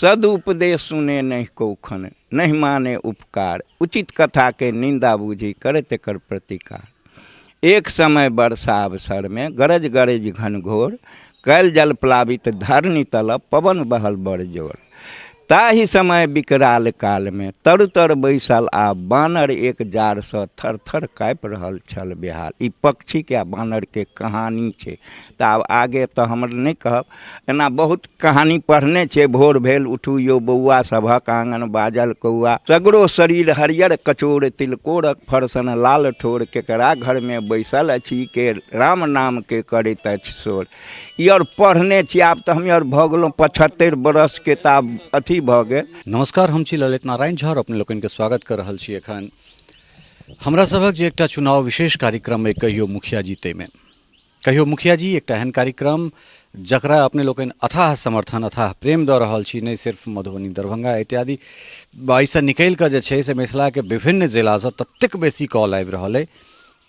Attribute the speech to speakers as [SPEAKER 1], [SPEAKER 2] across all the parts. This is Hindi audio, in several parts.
[SPEAKER 1] सदुपदेश सुने नहीं कौखन, नहीं माने उपकार, उचित कथा के निंदा बूझी करे तेकर प्रतिकार। एक समय वर्षा अवसर में गरज गरज घनघोर, कैल जल प्लावित धरनी तल पवन बहल बड़ जोर। ताही समय विकराल काल में तर तर बैसल आ बानर एक जार सँ थर थर काँपि रहल छल बेहाल। ई पक्षी के आ बानर के कहानी छै। तऽ आब आगे तऽ हमर नहि कहब, एना बहुत कहानी पढ़ने छै। भोर भेल उठू यौ बौआ, सभक आंगन बाजल कौआ, सगरो शरीर हरियर कचोर, तिलकोरक फरसन लाल ठोर, केकरा घर में बैसल अछि के राम नाम के करैत अछि शोर। ई और पढ़ने छी। आब तऽ हम और भऽ गेलहुँ 75 बरस के, तऽ आब अथी भऽ गेल।
[SPEAKER 2] नमस्कार, हम छी ललित नारायण झा और अपने लोगन के स्वागत कर रहल छी एखन हमरा सबक जे एकटा चुनाव विशेष कार्यक्रम में कहियो मुखिया जी में कहियो मुखिया जी एकटा एहन कार्यक्रम जकरा अपने लोगन अथाह समर्थन अथाह प्रेम दऽ रहल छी। नहीं सिर्फ मधुबनी, दरभंगा इत्यादि एहिसँ निकलि कऽ जे छै से मिथिला के विभिन्न जिलासँ ततेक बेसी कॉल आबि रहल अइ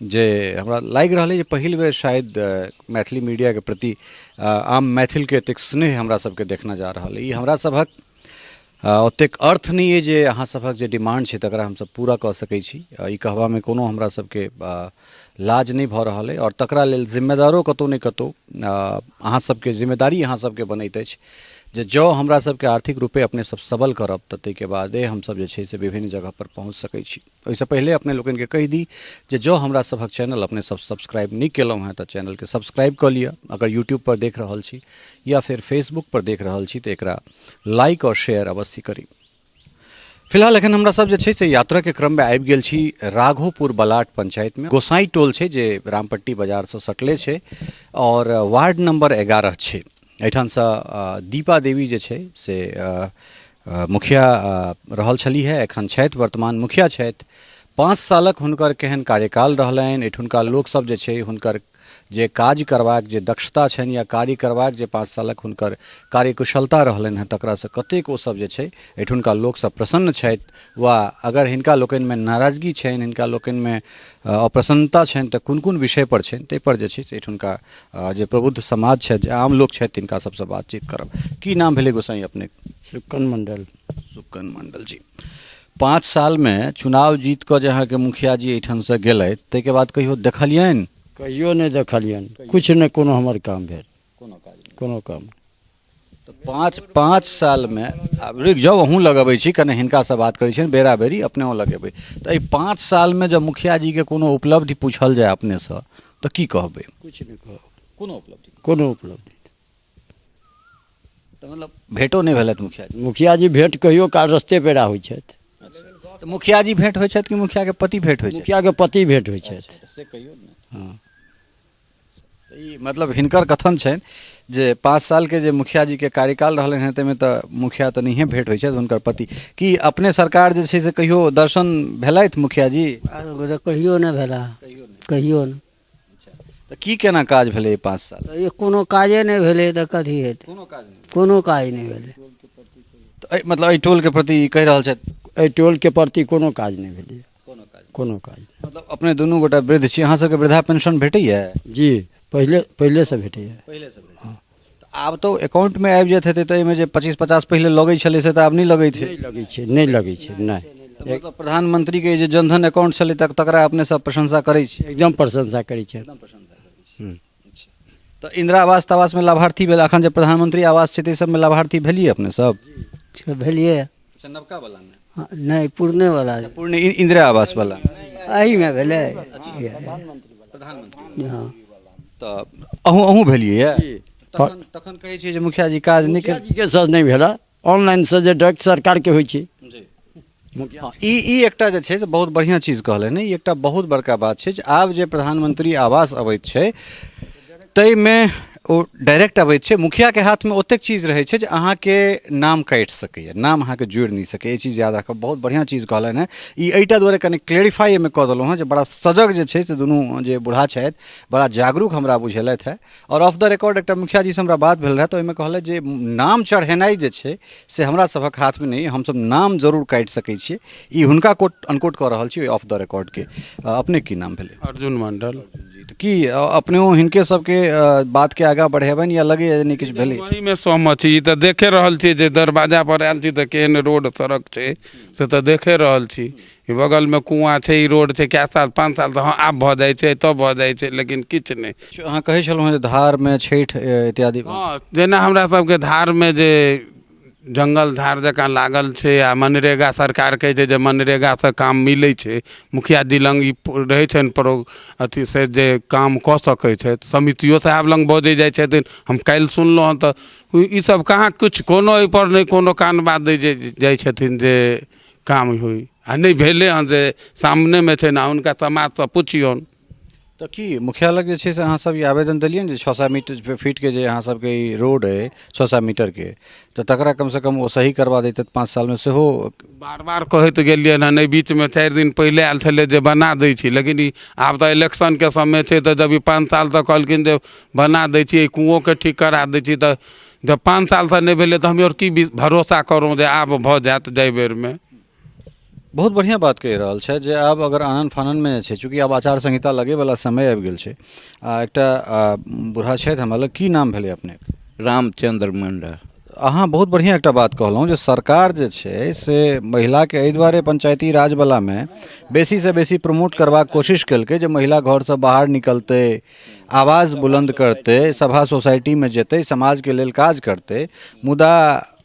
[SPEAKER 2] जे हमरा लागि रहल अइ जे पहिल बेर शायद मैथिली मीडिया के प्रति आम मैथिल के एतेक स्नेह हमरा सबके देखना जा रहल अइ। ई हमरा सभक ओतेक अर्थ नहीं है जे अहाँ सभक जे डिमांड छै तकरा हमसब पूरा कऽ सकै छी। ई कहबा में कोनो हमरा सबके लाज नहीं भऽ रहल है और तकरा लेल जिम्मेदारो कतौ नहीं कतौ अहाँ सबके जिम्मेदारी अहाँ सबके बनैत अछि जे जँ हमरा सबके आर्थिक रूपे अपने सब सबल करब तऽ ताहिके बादे हमसब जे छै से विभिन्न जगह पर पहुँच सकै छी। ओहिसँ पहिले अपने लोगन के कहि दी जे जँ हमरा सभक चैनल अपने सब सब्सक्राइब नहीं केलहुँ हैं तऽ चैनल के सब्सक्राइब कऽ लिअ। अगर यूट्यूब पर देख रहल छी या फिर फेसबुक पर देख रहल छी तऽ एकरा लाइक और शेयर अवश्य करी। फिलहाल एखन हमरा सब जे छै से यात्रा के क्रम में आबि गेल छी राघोपुर बलाट पंचायत में। गोसाई टोल छै जे रामपट्टी बाजार से सटले छै और वार्ड नंबर 11 छै। एहिठाम से दीपा देवी जे छै से मुखिया रहल छली है, एखन छथि वर्तमान मुखिया छथि। 5 सालक हुनकर केहन कार्यकाल रहलनि, एठुनका लोक सब जे छै हुनकर जे काज करबाक जे दक्षता छनि या कार्य करबाक जे 5 सालक हुनकर कार्यकुशलता रहलनि हैं तकरा से कतेक ओ सब जे छै एठुनका लोक सब प्रसन्न छथि, वा अगर हिनका लोकन में नाराजगी छनि, हिनका लोकन में अप्रसन्नता छनि तऽ कोन कोन विषय पर छनि ताहि पर जे छै से एठुनका जे प्रबुद्ध समाज छथि, जे आम लोक छथि, तिनका सबसे बातचीत करब। की नाम भेलै गोसाई अपने?
[SPEAKER 3] सुक्कन मंडल।
[SPEAKER 2] सुक्कन मंडल जी, 5 साल में चुनाव जीत कऽ जे अहाँके मुखिया जी एहिठाम से गेलथि ताहिके बाद कहियो देखलियनि?
[SPEAKER 3] कहियो नहीं देखलियन, कुछ नहीं, कोनो हमर काम भेल, कोनो काम।
[SPEAKER 2] तो 5 साल में अब रुक जाओ, अहूँ लगेबै छी कने हिनका से बात करै छियनि बेरा बेरी, अपने लगेबै। तो एहि 5 साल में जब मुखिया जी के कोनो उपलब्धि पूछल जाय अपने से तो की कहबै?
[SPEAKER 3] कुछ नहीं कहब।
[SPEAKER 2] कोनो उपलब्धि?
[SPEAKER 3] कोनो उपलब्धि
[SPEAKER 2] तो मतलब भेटो नहीं भेलत मुखिया जी?
[SPEAKER 3] मुखिया जी भेंट कहियो काल रस्ते पेरा होइ छथि।
[SPEAKER 2] तो मुखिया जी भेंट होइ छथि कि मुखिया के पति भेंट होइ छथि?
[SPEAKER 3] मुखिया के पति भेंट होइ छथि।
[SPEAKER 2] से कहियो ने।
[SPEAKER 3] हाँ,
[SPEAKER 2] ई मतलब हिनकर कथन छनि जे 5 साल के जे मुखिया जी के कार्यकाल रहलनि हैं ताहिमे तऽ मुखिया तऽ नहिए भेंट होइ छथि हुनकर पति। की अपने सरकार जे छै से कहियो दर्शन भेलथि मुखिया जी?
[SPEAKER 4] कहियो नहीं भेला, कहियो नहीं।
[SPEAKER 2] तऽ की केना काज भेलै 5 साल?
[SPEAKER 4] ये कोनो काजे नहीं भेले तऽ कथी हेतै?
[SPEAKER 2] कोनो काज नहीं।
[SPEAKER 4] कोनो काज नहीं भेले।
[SPEAKER 2] तऽ मतलब एहि टोल के प्रति कहि रहल छथि?
[SPEAKER 3] एहि टोल के प्रति कोनो काज नहीं भेलै, कोनो काज।
[SPEAKER 2] मतलब अपने दुनू गोटा वृद्ध छी, अहाँ सबके वृद्धा पेंशन भेटैया?
[SPEAKER 3] जी पहले से भेटैया।
[SPEAKER 2] पहले से भेटैया। हाँ। तो आब तो अकाउंट में आबि जाइत हेतै तऽ एहिमे जे 25-50 पहिले लगै छलै से तऽ आब नहीं लगै छै?
[SPEAKER 3] नहीं लगै छै, नहीं लगै छै, नहीं।
[SPEAKER 2] मतलब प्रधानमंत्री के जे जनधन अकाउंट छलै तकरा अपने सब प्रशंसा करै छी?
[SPEAKER 3] एकदम प्रशंसा करै छै।
[SPEAKER 2] तो इंदिरा आवास तवास में लाभार्थी भेल? अखन जे प्रधानमंत्री आवास छै ताहि सब में लाभार्थी भेलिए अपने सब?
[SPEAKER 4] भेलिए।
[SPEAKER 2] अच्छा, नवका वाला में?
[SPEAKER 4] हाँ, नहीं, पुरने वाला।
[SPEAKER 2] पूर्ण इंदिरा आवास वाला?
[SPEAKER 4] एही में भेले।
[SPEAKER 2] प्रधानमंत्री।
[SPEAKER 4] हाँ।
[SPEAKER 2] तो अहूँ भेलिए या? तखन कहै छी जे मुखिया जी काज नहीं
[SPEAKER 3] मुखिया जी के सर नहीं भेला, ऑनलाइन से जे डायरेक्ट सरकार के होइ छै।
[SPEAKER 2] हाँ, ई एकटा जे छै से बहुत बढ़िया चीज कहलनि। ई एकटा बहुत बड़का बात छै जे आब जे प्रधानमंत्री आवास अबैत छै ताहि में ओ डायरेक्ट अबैत छै, मुखिया के हाथ में ओतेक चीज रहै छै जे अहाँ के नाम काटि सकैए, नाम अहाँ के जोड़ि नहीं सकै। ये चीज याद राखब, बहुत बढ़िया चीज कहलनि हैं। ई एहिटा दुआरे कनि क्लेरिफाई एहिमे कऽ देलहुँ हैं जे बड़ा सजग जे छै से दुनू जे बूढ़ा छथि, बड़ा जागरूक हमरा बुझेलथि है। और ऑफ द रिकॉर्ड एकटा मुखिया जी से हमरा बात भेल रहे तो ओहिमे कहलथि जे नाम चढ़ेनाइ जे छै से हमरा सभक हाथ में नहीं, हमसब नाम जरूर काटि सकै छियै। ई हुनका कोट अनकोट कऽ रहल छी ऑफ द रिकॉर्ड के। अपने की नाम भेलै?
[SPEAKER 5] अर्जुन मंडल।
[SPEAKER 2] तो की अपने हिनके सबके बात के आगाँ बढ़ेबनि या लगे जे नहि किछु भेलै?
[SPEAKER 5] वही में सहमत छी। ई तऽ देखे रहल छी जे दरवाजा पर आयल छी तऽ केहन रोड सड़क छै से तऽ देखे रहल छी। ई बगल में कुआं छै, ई रोड छै, कए साल 5 साल तऽ हाँ आब भऽ जाइ छै, तब भऽ जाइ छै, लेकिन किछु नहि।
[SPEAKER 2] अहाँ कहै छलहुँ जे धारमे छठि इत्यादि।
[SPEAKER 5] हाँ, जेना हमरा सबके धार में जे जंगल झाड़ जकाँ लागल छै आ मनरेगा सरकार कहै छै जे मनरेगा से काम मिलै छै, मुखिया जी लग ई रहै छनि अथी से जे काम कऽ सकै छै, समितियो साहब लग बजै जाइ छथिन। हम काल्हि सुनलहुँ हँ तऽ ई सब कहाँ किछु कोनो एहिपर नहि कोनो कान बात दै जाइ छथिन जे काम होई, आ नहीं भेले हँ जे सामने में छै ना, हुनका समाज से पुछियौन।
[SPEAKER 2] तो की मुखिया लग जे छै से अहाँ सब ई आवेदन देलियनि जे 600 मीटर फीट के जे अहाँ सबके ई रोड है 600 मीटर के, तो तकरा कम से कम वो सही करवा देते 5 साल में सेहो?
[SPEAKER 5] बार बार कहैत गेलियै हँ, नहीं बीच में 4 दिन पहले आयल छलै जे बना दै छी, लेकिन ई आब तऽ इलेक्शन के समय छै तऽ जब ई 5 साल तक कहलखिन जे बना दै छी, कुओं के ठीक करा दै छी, तऽ जब 5 साल से नहीं भेलै तऽ हम और की भरोसा करूँ जे आब भऽ जायत जाय बेर में।
[SPEAKER 2] बहुत बढ़िया बात कहि रहल छै जे आब अगर आनन फानन में छै, चूँकि आब आचार संहिता लगे वाला समय आबि गेल छै, एकटा बूढ़ा छथि हमरा लग, की नाम भेलै अपने?
[SPEAKER 1] रामचंद्र मंडल।
[SPEAKER 2] अहाँ बहुत बढ़िया एकटा बात कहलहुँ जे सरकार जे छै से महिला के एहि दुआरे पंचायती राज वाला में बेसी से बेसी प्रमोट करबाक कोशिश केलकै जे महिला घर से बाहर निकलते, आवाज बुलंद करते, सभा सोसाइटी में जेतै, समाज के लेल काज करते। मुदा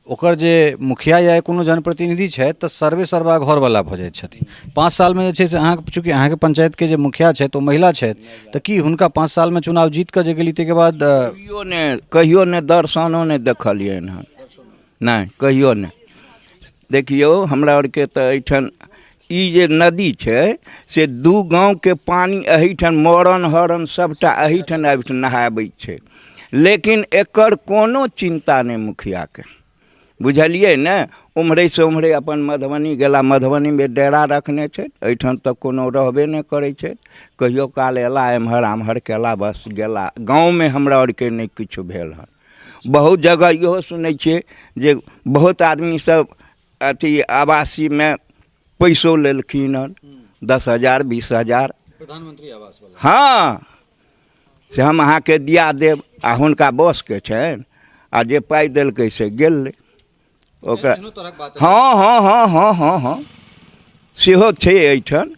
[SPEAKER 2] ओकर जे मुखिया या कोनो जनप्रतिनिधि छै तऽ सर्वे सर्वा घर वाला भऽ जाइत छथिन। 5 साल में जे छै से अहाँ चूँकि अहाँके पंचायत के जे मुखिया छै तो महिला छथि, तऽ की हुनका 5 साल में चुनाव जीत कऽ जे गेली ताहिके बाद
[SPEAKER 1] कहियो ने दर्शनो नहीं देखलियनि हँ, नहीं कहियो नहीं। देखियो हमरा और के तो एहिठाम ई जे नदी छै से 2 गाँव के पानी एहिठाम मरण हरण सबटा एहिठाम आबि कऽ नहाबै छै, लेकिन एकर कोनो चिंता नहीं मुखिया के, बुझलिए ने। उम्हरे से उम्हरे अपन मधुबनी गेला, मधुबनी में डेरा रखने छै, एहिठाम तक कोनो रहबे नहीं करै छै। कहियो काल एला एम्हर आम्हर केला, बस गेला। गाँव में हमरा और के नहीं किछु भेल हन। बहुत जगह इहो सुनै छियै जे बहुत आदमी सब अथी आवासी में पैसो लेलखिन हन, 10,000 20,000
[SPEAKER 2] प्रधानमंत्री आवास वाला।
[SPEAKER 1] हाँ, से हम अहाँ के दिया देब, आ हुनका बस के छनि, आ जे पाइ देलकै से गेलै ओकरा। हाँ हाँ हाँ हाँ हाँ हाँ सेहो छै एहिठाम।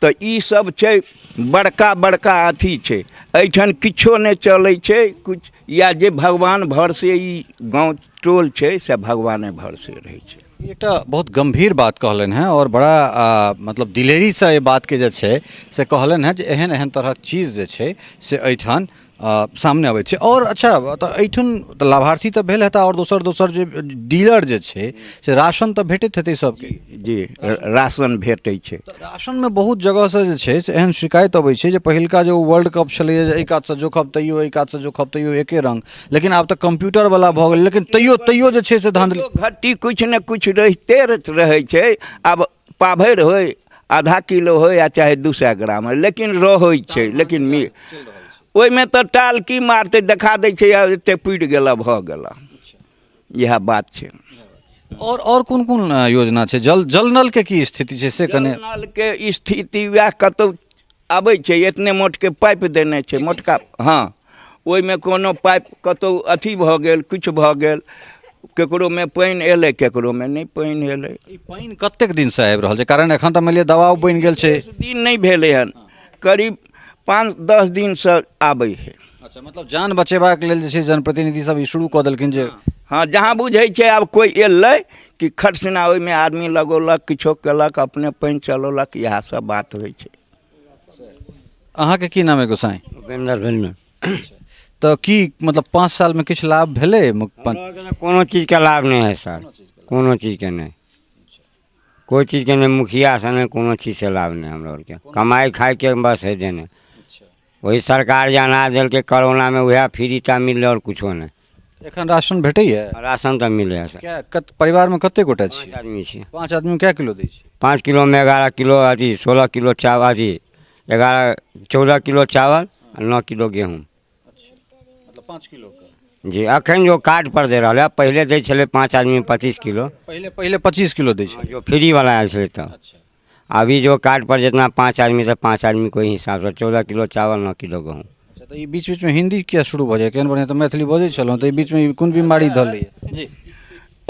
[SPEAKER 1] तऽ ई सब छै बड़का बड़का अथी छै, एहिठाम किछो नहीं चलै छै कुछ, या जे भगवान भर से ई गाँव टोल छै से भगवाने भर से रहै छै।
[SPEAKER 2] एकटा बहुत गंभीर बात कहलन हैं और बड़ा मतलब दिलेरी से ये बात के जे छै से कहलन हैं जे एहन एहन तरह चीज जे छै से एहिठाम सामने आबै छै। और अच्छा तऽ एहिठाम तऽ लाभार्थी तऽ भेल हेता, और दोसर जे डीलर जे छै से राशन तऽ भेटैत हेतै सबके?
[SPEAKER 1] जी राशन भेटै छै।
[SPEAKER 2] राशन में बहुत जगह से जे छै से एहन शिकायत अबै छै जे पहिलका जो वर्ल्ड कप छलै, एहि कात से जोखब तैयो, एहि कात से जोखब तैयो एके रंग, लेकिन आब तऽ कंप्यूटर वाला भऽ गेलै, लेकिन तैयो जे छै से धांधली
[SPEAKER 1] घट्टी कुछ न कुछ रहिते रहै छै। आब पाभरि होय, आधा किलो होय या चाहे 200 ग्राम होय, लेकिन रहै छै। लेकिन ओहिमे तऽ टाल की मारते, देखा दै छै एते पुरि गेला भऽ गेला, इएह बात छै।
[SPEAKER 2] और कोन कोन योजना छै? जल नल के की स्थिति छै से कने?
[SPEAKER 1] जल नल के स्थिति वएह कतौ आबै छै, इतने मोट के पाइप देने छै, मोटका। हाँ, ओहिमे कोनो पाइप कतौ अथी भऽ गेल, किछु भऽ गेल, केकरो में पानि एलै, केकरो में नहीं पानि एलै।
[SPEAKER 2] ई पानि कतेक दिन से आबि रहल छै? कारण एखन तऽ मानि लिअ दबाव बनि गेल छै।
[SPEAKER 1] 10 दिन नहीं भेलै हन, करीब 5-10 दिन से आबै है।
[SPEAKER 2] अच्छा, मतलब जान बचेबाक लेल जे छै जनप्रतिनिधि सब ई शुरू कऽ देलखिन जे
[SPEAKER 1] हाँ, जहाँ बुझै छै आब कोई एलै कि खटसिना ओहिमे आदमी लगौलक, किछो केलक, अपने पानि चलौलक, इएह सब बात होइ छै।
[SPEAKER 2] अहाँके की नाम है गोसाई?
[SPEAKER 3] उपेंद्र भेलमे
[SPEAKER 2] तऽ की मतलब 5 साल में किछु लाभ भेलै?
[SPEAKER 3] कोनो चीज के लाभ नहीं है सर, कोनो चीज के नहीं, कोई चीज के नहीं, मुखिया से नहीं, कोनो चीज से लाभ नहीं हमरा और के। कमाई खाई के बस है देने, वही सरकार जे अनाज देलकै कोरोना में वह फ्री टा मिललै और कुछो नहीं।
[SPEAKER 2] एखन राशन भेटैए?
[SPEAKER 3] राशन तो मिले सर।
[SPEAKER 2] क्या परिवार में कते गोटा छी?
[SPEAKER 3] 5 आदमी छी।
[SPEAKER 2] 5 आदमी में क्या किलो दै छी?
[SPEAKER 3] 5 किलो में 11 किलो अथी 16 किलो चावल, अथी 14 किलो चावल, 9 किलो गेहूँ।
[SPEAKER 2] मतलब 5 किलो का
[SPEAKER 3] जी। अखन जो कार्ड पर दे रहा है, पहले दे छले 5 आदमी में 25 किलो,
[SPEAKER 2] पहले 25 किलो दै छै
[SPEAKER 3] जो फ्री वाला आयल छले तब। अभी जो कार्ड पर जितना 5 आदमी से 5 आदमी को ही हिसाब से 14 किलो चावल, 9 किलो गेहूँ।
[SPEAKER 2] तो ई बीच बीच में हिंदी किया शुरू भ जाए केहन बढ़िया तो मैथिली बजै छलहुँ तो ई बीच में कोन बीमारी धलै जी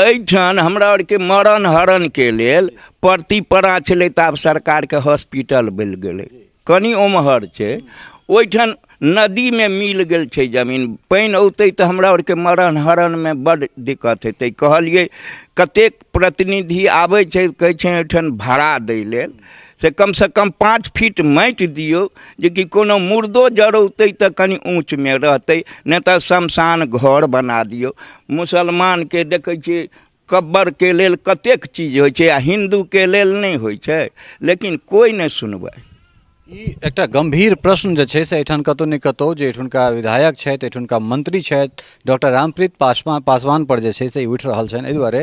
[SPEAKER 1] एहिठाम हमरा आरके मरण हरणके लेल प्रतिपरा छलै तऽ आब सरकारके हॉस्पिटल बनि गेलै कनि ओम्हर छै ओहिठाम नदीमे मिल गेल छै जमीन पानि औतै तऽ हमरा आरके मरण हरणमे बड्ड दिक्कत हेतै कहलिए कतेक प्रतिनिधि आबै छै कहै छै एहिठाम भाड़ा दै लेल से कमसँ कम 5 फीट माटि दियौ जे कि कोनो मुर्दो जरौतै तऽ कनि ऊँचमे रहतै नहि तऽ शमशान घर बना दियौ मुसलमानके देखै छियै कब्बरके लेल कतेक चीज होइ छै आ हिन्दूके लेल नहि होइ छै लेकिन कोइ नहि सुनबै
[SPEAKER 2] ई एकटा गंभीर प्रश्न जे छै से एहिठाम कतौ ने कतौ जे एहिठुनका विधायक छथि एहिठुनका मंत्री छथि डॉक्टर रामप्रीत पासवान पर जे छै से उठि रहल छनि एहि दुआरे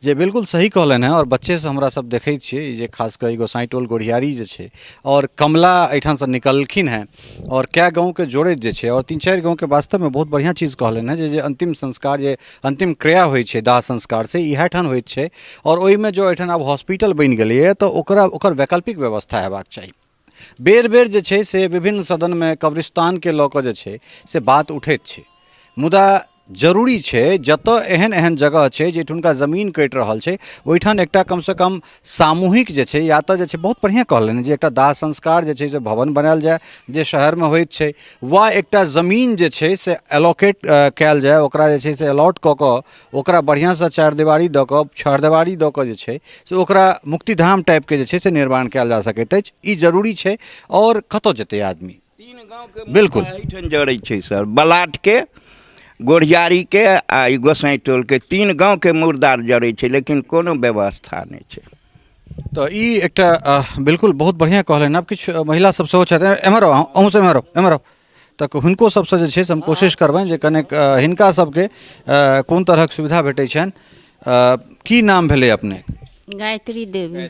[SPEAKER 2] जे बिल्कुल सही कहलनि हैं और बच्चे से हमरा सब देखै छियै ई जे खास कऽ गोसाई टोल गोढ़ियारी जे छै और कमला एहिठाम से निकलखिन हैं और कए गाँव के जोड़ैत जे छै और 3-4 गाँव के वास्तव में बहुत बढ़िया चीज कहलनि हैं जे अंतिम संस्कार जे अंतिम क्रिया होइ छै दाह संस्कार से इएह ठान होइत छै और ओहिमे जो एहिठाम आब हॉस्पिटल बनि गेलैए तऽ ओकर वैकल्पिक व्यवस्था हेबाक चाही बेर बेर जे छै से विभिन्न सदन में कब्रिस्तान के लऽ कऽ जे छै से बात उठैत छै मुदा जरूरी छै जतऽ एहन एहन जगह छै जेठुनका जमीन कटि रहल छै ओहिठाम एकटा कमसँ कम सामूहिक जे छै या तऽ जे छै बहुत बढ़िआँ कहलनि जे एकटा दाह संस्कार जे छै से भवन बनायल जाय जे शहरमे होइत छै वा एकटा जमीन जे छै से एलोकेट कयल जाय ओकरा जे छै से अलॉट कऽ कऽ ओकरा बढ़िआँसँ 4 दीवारी दऽ कऽ 6 दीवारी दऽ कऽ जे छै से ओकरा मुक्तिधाम टाइपके जे छै से निर्माण कयल जा सकैत अछि ई जरूरी छै और कतऽ जेतै आदमी
[SPEAKER 1] 3 गाँवके
[SPEAKER 2] बिल्कुल
[SPEAKER 1] एहिठाम जड़ै छै सर बलाटके गोढ़ियारी के आ ई गोसाई टोल के 3 गाँव के मुर्दार जड़ै छै लेकिन कोनो व्यवस्था नहीं छै
[SPEAKER 2] तो ई एकटा बिल्कुल बहुत बढ़िया कहलनि अब किछु महिला सब सेहो छथि एम्हर अहूँ से एम्हर तक हुनको सबसँ जे छै से हम कोशिश करबनि जे कनेक हिनका सबके कोन तरहक सुविधा भेटै छनि की नाम भेलै अपने
[SPEAKER 6] गायत्री देवी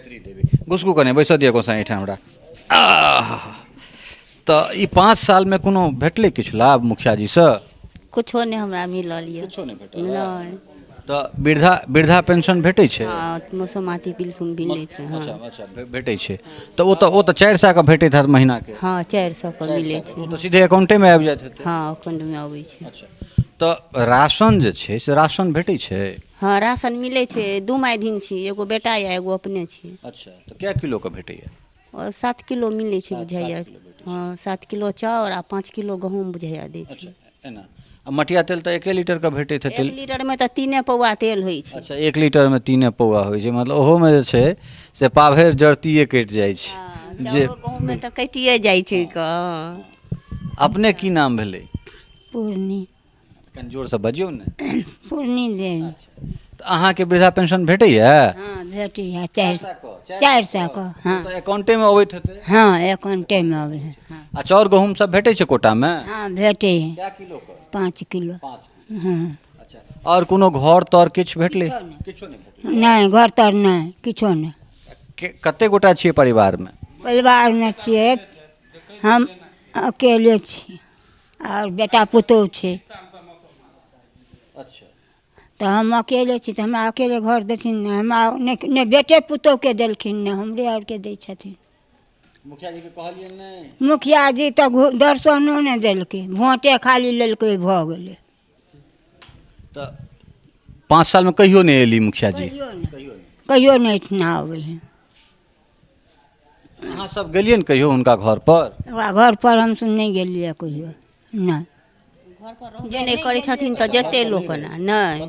[SPEAKER 2] गुसगु कने बैसऽ दिअ गोसाई एहिठाम हमरा तऽ ई 5 सालमे कोनो भेटलै किछु लाभ मुखिया जीसँ
[SPEAKER 6] कुछो नहीं हमरा मिलल ये
[SPEAKER 2] किछो नहि भेटल
[SPEAKER 6] नहीं
[SPEAKER 2] तऽ वृद्धा पेंशन भेटै छै
[SPEAKER 6] हाँ मौसमाती पेंशन मिलै छै हाँ
[SPEAKER 2] अच्छा भेटै छै तऽ ओ तऽ 400 के भेटैत हैत महीनाके
[SPEAKER 6] हाँ 400 के मिलै छै
[SPEAKER 2] ओ तऽ सीधे अकाउंटेमे आबि जाइत हेतै
[SPEAKER 6] हाँ अकाउंट में आबै छै
[SPEAKER 2] अच्छा तऽ राशन जे छै से राशन भेटै छै
[SPEAKER 6] हाँ राशन मिलै छै 2 मायधिन छी एगो बेटा या एगो अपने छी
[SPEAKER 2] अच्छा तऽ कए किलो के भेटैया
[SPEAKER 6] और 7 किलो मिलै छै बुझाइया हाँ 7 किलो चाउर आ 5 किलो गहूँम बुझाइया दै छै
[SPEAKER 2] एना आ मटिया तेल तऽ 1 लीटर के भेटैत हेतै
[SPEAKER 6] 1 लीटर में तो 3 पौआ तेल होइ छै
[SPEAKER 2] अच्छा 1 लीटर में 3 पौआ होइ छै मतलब ओहोमे जे छै से पाभरि जड़तिए कटि जाइ छै
[SPEAKER 6] जे गहूँम में तो कटिए जाइ छै
[SPEAKER 2] अपने की नाम भेलै
[SPEAKER 7] पूर्णी
[SPEAKER 2] कनि जोरसँ बजियौ ने
[SPEAKER 7] पूर्णी देवी
[SPEAKER 2] तऽ अहाँके वृद्धा पेंशन भेटैया
[SPEAKER 7] हाँ भेटैया 400 के हाँ
[SPEAKER 2] तऽ अकाउंटेमे अबैत हेतै
[SPEAKER 7] हाँ अकाउंटेमे अबै है हाँ
[SPEAKER 2] आ चाउर गहूँम सब भेटै छै कोटामे
[SPEAKER 7] हाँ भेटै है
[SPEAKER 2] कए किलो के
[SPEAKER 7] 5 किलो
[SPEAKER 2] 5
[SPEAKER 7] हाँ
[SPEAKER 2] अच्छा और कोनो घर तर किछु भेटलै किछो नहि भेटलै
[SPEAKER 7] नहीं घर तर नहीं किछो नहीं
[SPEAKER 2] कते गोटा छियै परिवारमे
[SPEAKER 7] परिवार में छियै हम अकेले छी और बेटा पुतोह छै
[SPEAKER 2] अच्छा
[SPEAKER 7] तो हम अकेले छी तो हमरा अकेले घर देथिन ने हमरा ने बेटे पुतोह के देलखिन ने हमरे और के दै छथिन
[SPEAKER 2] मुखिया जी के कहलियै नहि
[SPEAKER 7] मुखिया जी तो दर्शनो नहीं देलकै भोटे खाली लेलकै भऽ गेलै
[SPEAKER 2] तऽ 5 साल में कहियो नहीं एली मुखिया जी
[SPEAKER 7] कहियो नहीं इतना आबै है
[SPEAKER 2] अहाँ सब गेलियै ने कहियो हुनका घर पर
[SPEAKER 7] ओकरा घर पर हम सुन नहीं गेलियै कहियो नहीं
[SPEAKER 6] जे नहीं करै छथिन तऽ जेते लोक ना नहीं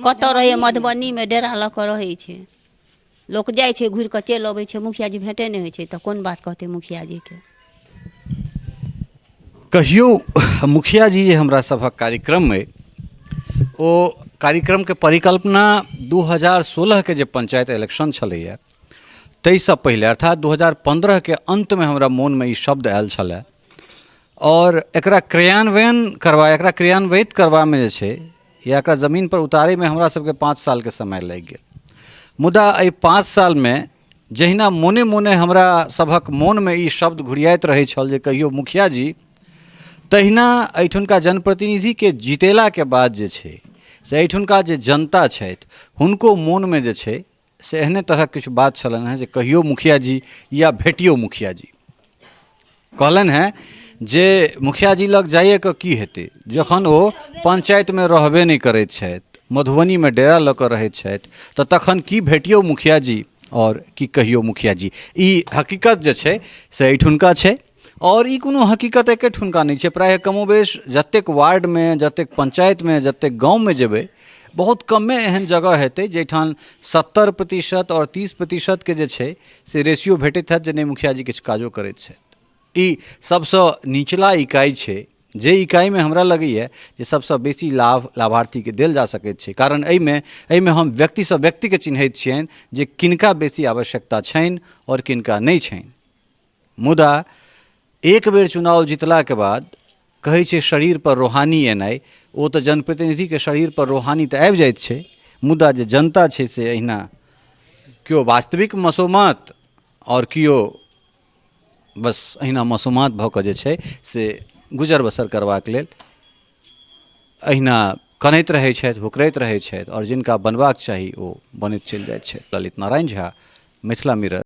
[SPEAKER 6] कतऽ रहै मधुबनी में डेरा लऽ कऽ रहै छै लोक जाइ छै घुरि कऽ चलि अबै छै मुखिया जी भेटे नहि होइ छै तऽ कोन बात कहतै मुखिया जी के
[SPEAKER 2] कहियो मुखिया जी जे हमरा सभक कार्यक्रम में ओ कार्यक्रम के परिकल्पना 2016 के जे पंचायत इलेक्शन छलैया ताहिसँ पहिले अर्थात 2015 के अंत में हमरा मोन में ई शब्द आयल छलै और एकरा क्रियान्वित करबामे जे छै या एकरा जमीन पर उतारै में हमरा सबके 5 साल के समय लागि गेल मुदा एहि 5 साल में जहिना मोने मोने हमरा सभक मोन में ई शब्द घुरियाइत रहै छल जे कहियो मुखिया जी तहिना एहिठुनका जनप्रतिनिधि के जितेला के बाद जे छै से एहिठुनका जे जनता छथि हुनको मोन में जे छै से एहने तरहक किछु बात छलनि हैं जे कहियो मुखिया जी या भेटियो मुखिया जी कहलनि हैं जे मुखिया जी लग जाइए के की हेतै जखन ओ पंचायत में रहबे नहीं करैत छथि, मधुबनी में डेरा लऽ कऽ रहैत छथि, तऽ तखन की भेटियौ मुखिया जी और की कहियो मुखिया जी। ई हकीकत जे छै से एहिठुनका छै और ई कोनो हकीकत एकेठुनका नहीं छै। प्राय कमोबेश जतेक वार्ड में, जतेक पंचायत में, जतेक गाँव में जेबै, बहुत कमे एहन जगह हेतै जेठान 70% और 30% के जे छै से रेशियो भेटैत हैत जे नहीं मुखिया जी किछु काजो करैत छथि। ई सबसँ निचला इकाई छै, जे इकाई में हमरा लगैए जे सबसँ बेसी लाभ लाभार्थी के देल जा सकैत छै। कारण एहिमे हम व्यक्तिसँ व्यक्तिके चिन्हैत छियनि जे किनका बेसी आवश्यकता छनि और किनका नहीं छनि। मुदा एक बेर चुनाव जितला के बाद कहै छै शरीर पर रूहानी एनाइ, ओ तऽ जनप्रतिनिधि के शरीर पर रूहानी तऽ आबि जाइत छै, मुदा जे जनता छै से अहिना केओ वास्तविक मसोमात और केओ बस अहिना मसोमात भऽ कऽ जे छै से गुजर बसर करबाक लेल अहिना कनैत रहै छथि, हुकरैत रहै छथि और जिनका बनबाक चाही ओ बनैत चलि जाइत छथि। ललित नारायण झा, मिथिला मिरर।